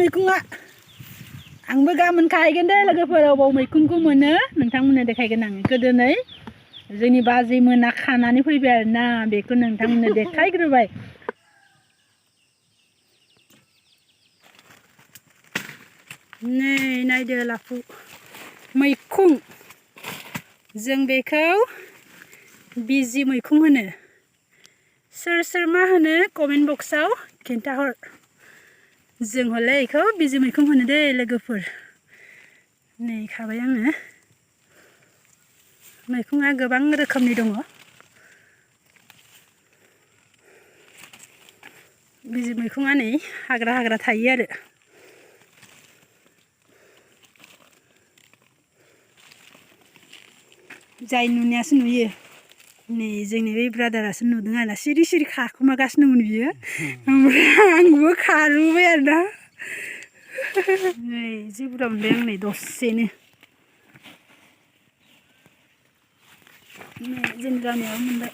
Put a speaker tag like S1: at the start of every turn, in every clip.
S1: मैखुङा आंबो गाबोन खाहैगोन दे लोगोफोर अबाव मैखुंखौ मोनो नोंथांमोननो देखायगोन आं गोदोनै जोंनि बाजैमोना खानानै फैबाय आरोना बेखौ नोंथांमोननो देखायग्रोबाय नै नायदो लाफु मैखुं जों बेखौ बिजि मैखुं होनो सोर मा होनो कमेन्ट बक्सआव खिन्थाहर जों हले बेखौ बिजि मैखुं होनो दे लोगोफोर नै खाबाय आङो मैखुङा गोबां रोखोमनि दङ बिजि मैखुङा नै हाग्रा थायो आरो जाय नुनायासो नुयो नै जोंनि बे ब्रादारासो नुदों आरोना सिरि खाखुमागासिनोमोन बियो ओमफ्राय आंबो खारबोबाय आरोना नै जि बुरजा मोनबाय आं नै दसेनो नै जोंनि गामियाव मोनबाय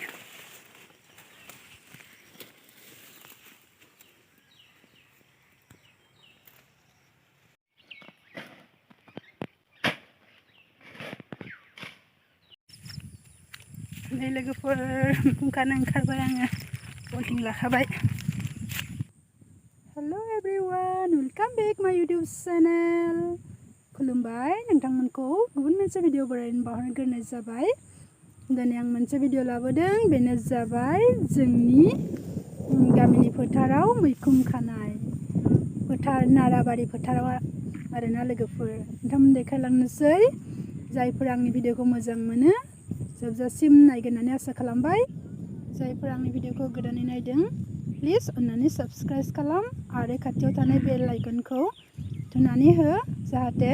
S1: नै लोगोफोर मैखुं खानो ओंखारबाय आङो पलिथिं लाखाबाय हेलो एवरीवन वेलकाम बेक माय यूट्यूब चैनल खुलुमबाय नोंथांमोनखौ गुबुन मोनसे भिडिअ बरायनो बावहरग्रोनाय जाबाय दिनै आं मोनसे भिडिअ लाबोदों बेनो जाबाय जोंनि गामिनि फोथाराव मैखुं खानाय फोथार नाराबारि फोथाराव आरोना लोगोफोर नोंथांमोन देखायलांनोसै जायफोर आंनि भिडिअखौ मोजां मोनो जोबजासिम नायगोन होननानै आसा खालामबाय जायफोर आंनि भिडिअखौ गोदानै नायदों प्लिज अन्नानै साबस्क्राइब खालाम आरो खाथियाव थानाय बेल आइकनखौ थुनानै हो जाहाथे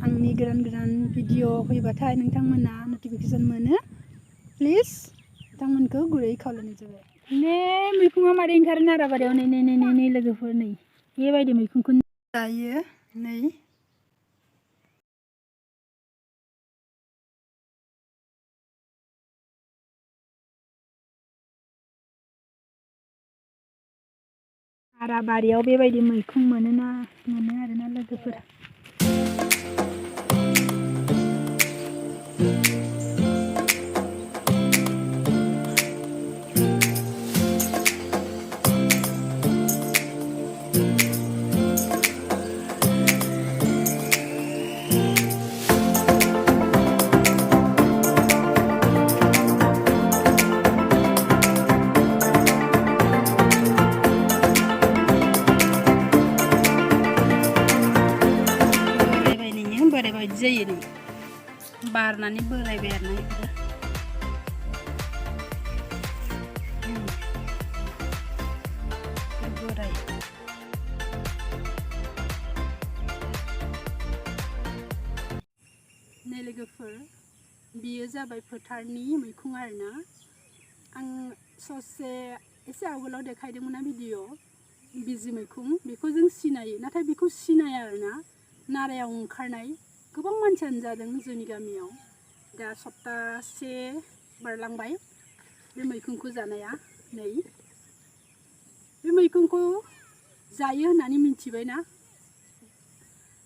S1: आंनि गोदान भिडिअ फैबाथाय नोंथांमोना नटिफिकेसन मोनो प्लिज नोंथांमोनखौ गुरै खावलायनाय जाबाय नै मैखुङा मारै ओंखारो नाराबारियाव नै लोगोफोर नै बेबायदि मैखुंखौ जायो नै नाराबारियाव बेबायदि मैखुं मोनो आरोना लोगोफोर बोरायबायदि जायो नै बारनानै बोरायबाय आरोना बोराय नै लोगोफोर बियो जाबाय फोथारनि मैखुं आरोना आं ससे एसे आवगोलाव देखायदोंमोन ना भिडिअ बिजि मैखुं बेखौ जों सिनायो नाथाय बेखौ सिनाया आरोना नारायाव ओंखारनाय गोबां मानसियानो जादों जोंनि गामियाव दा सप्तासे बारलांबाय बे मैखुंखौ जानाया नै बे मैखुंखौ जायो होननानै मिथिबाय ना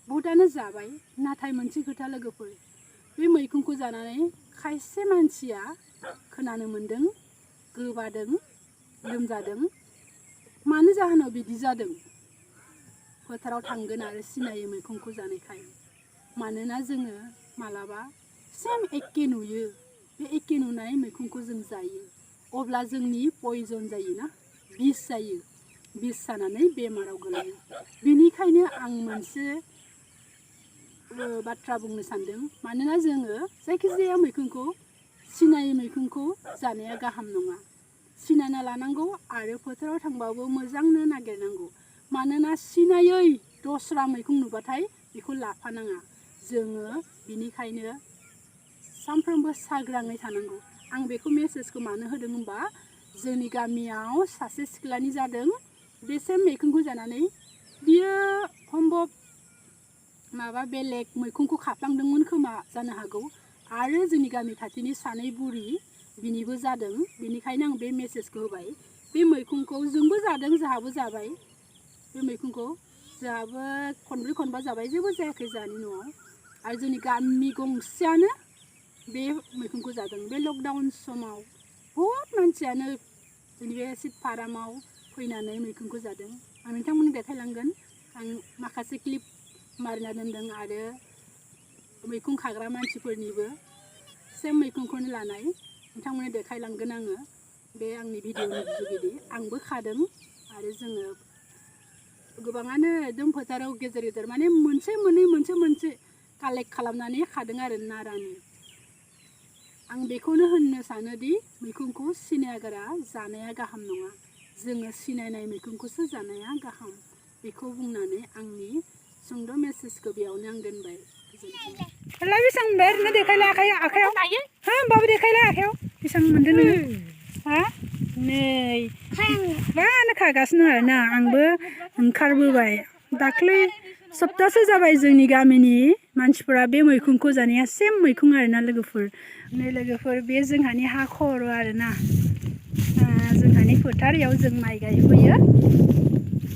S1: बहुतानो जाबाय नाथाय मोनसे खोथा लोगोफोर बे मैखुंखौ जानानै खायसे मानसिया खोनानो मोनदों गोबादों लोमजादों मानो जाहोनाव बिदि जादों फोथाराव थांगोन आरो सिनायो मैखुंखौ जानायखाय मानोना जोङो मालाबा सेम एखे नुयो बे एखे नुनाय मैखुंखौ जों जायो अब्ला जोंनि पयजन जायोना बिस जायो बिस जानानै बेमाराव गोलैयो बेनिखायनो आं मोनसे बाथ्रा बुंनो सानदों मानोना जोङो जायखिजाया मैखुंखौ सिनायै मैखुंखौ जानाया गाहाम नङा सिनायना लानांगौ आरो फोथाराव थांबाबो मोजांनो नागिरनांगौ मानोना सिनायै दस्रा मैखुं नुबाथाय बेखौ लाफानाङा जोङो बिनिखायनो सानफ्रोमबो सांग्राङै थानांगौ आं बेखौ मेसेजखौ मानो होदों होनबा जोंनि गामियाव सासे सिख्लानि जादों बे सेम मैखुंखौ जानानै बियो सम्भब माबा बेलेग मैखुंखौ खाफ्लांदोंमोन खोमा जानो हागौ आरो जोंनि गामि खाथिनि सानै बुरि बिनिबो जादों बेनिखायनो आं बे मेसेजखौ होबाय बे मैखुंखौ जोंबो जादों जोंहाबो जाबाय बे मैखुंखौ जोंहाबो खनब्रै खनबा जाबाय जेबो जायाखै जोंहानि न'आव आरो जोंनि गामि गंसेयानो बे मैखुनखौ जादों बे लकडाउन समाव बहुत मानसियानो जोंनि बे सिट फारामाव फैनानै मैखुनखौ जादों आं नोंथांमोननो देखायलांगोन आं माखासे क्लिप मारिना दोनदों आरो मैखुन खाग्रा मानसिफोरनिबो सेम मैखुनखौनो लानाय नोंथांमोननो देखायलांगोन आङो बे आंनि भिडिअनि जुगिदि आंबो खादों आरो जोङो गोबाङानो एकदम फोथाराव गेजेर गेजेर माने मोनसे मोनसे कालेक्ट खालामनानै खादों आरो नारानि आं बेखौनो होननो सानोदि मैखुनखौ सिनायागारा जानाया गाहाम नङा जोङो सिनायनाय मैखुनखौसो जानाया गाहाम बेखौ बुंनानै आंनि सुंद' मेसेजखौ बेयावनो आं दोनबाय गोजोन्थों बेसां मोनबाय ओरैनो देखायलाय आखायाव हा होमबाबो देखायलाय आखायाव बेसां मोनदों नोङो हा नै बानो खागासिनो आरोना आंबो ओंखारबोबाय दाख्लै सप्तासे जाबाय जोंनि गामिनि मानसिफोरा बे मैखुनखौ जानाया सेम मैखुन आरोना लोगोफोर नै लोगोफोर बे जोंहानि हा खर' आरोना जोंहानि फोथाराव जों माइ गायफैयो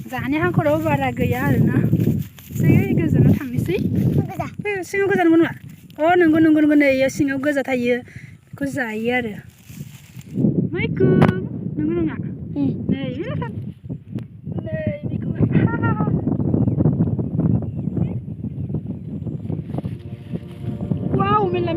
S1: जोंहानि हा खर'आव बारा गैया आरोना एसे गोजानाव थांनोसै सिङाव गोजा नंगौ नङा अ नंगौ नै इयो सिङाव गोजा थायो बेखौ जायो आरो मैखुन नंगौ नङा नै वाव मेल्ला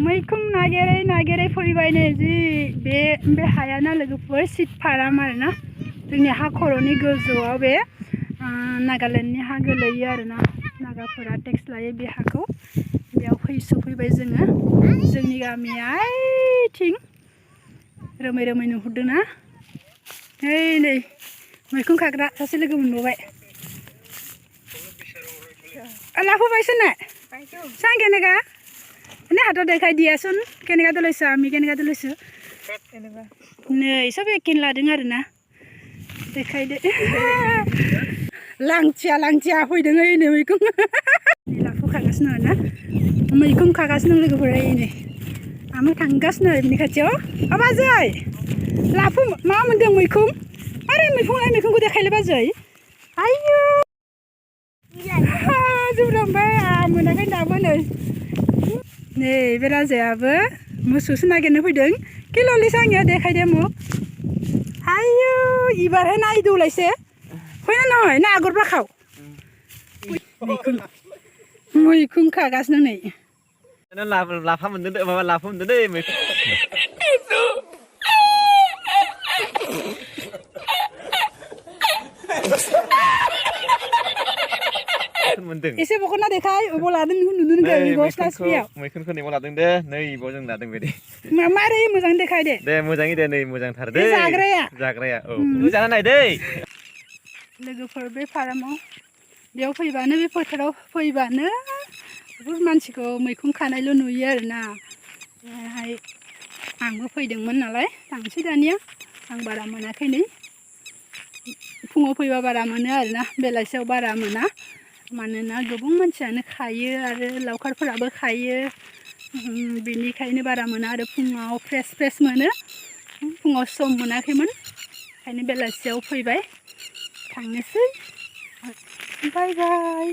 S1: मैखुन नागिरै फैबाय नै जि बे हायाना लोगोफोर सिट फाराम आरोना जोंनि हा खर'नि गोजौआव बे नागालेण्डनि हा गोलैयो आरोना नागाफोरा टेक्स लायो बे हाखौ बेयाव सफैबाय जोङो जोंनि गामिया आइथिं रोमै नुहुरदोंना नै मैखुन खाग्रा सासे लोगो मोनबावबाय लाफाबाय सोना सां केनेका ini hato dekai dia sun kenika tulis ami kenika tulis nei sobe kin lading arena dekai de langcia hoideng ini मैखुन lafu खागासिनो ना मैखुन खागासिनो लोगोफोरा ini आमो थांगासिनो आरो बिनि खाथियाव बाजै लाफु मा मोनदों मैखुन आरे मैखुनखौ देखायले बाजै आयौ जुब्रांबाय मोनाखै दाबो नै बे राजायाबो मोसौसो नागिरनो फैदों किल'लि सांगिया देखायदे मो आयौ इबारहाय नायदौलायसे फैना नहय ना आगर बाखाव मैखुन खागासिनो नै
S2: लाफा मोनदों माबा लाफा मोनदों दै मैखुन
S1: एसे बखना देखाय अबाव लादों नुदों गस्लायाव
S2: मैखुनखौ नैबाव लादों दे नैबाव जों लादों बे दे
S1: मारै मोजां देखाय दे
S2: मोजाङै दे नै मोजांथार दे जाग्राया औ जाना नाय दै
S1: लोगोफोर बे फारामाव बेयाव फैबानो बे फोथाराव फैबानो बहुत मानसिखौ मैखुन खानायल' नुयो आरोना बेहाय आंबो फैदोंमोन नालाय थांसै दानिया आं बारा मोनाखै नै फुङाव फैबा बारा मोनो आरोना बेलासियाव बारा मोना मानोना गोबां मानसियानो खायो आरो लावखारफोराबो खायो बेनिखायनो बारा मोना आरो फुङाव फ्रेस मोनो फुङाव सम मोनाखैमोन ओंखायनो बेलासियाव फैबाय थांनोसै बाय बाय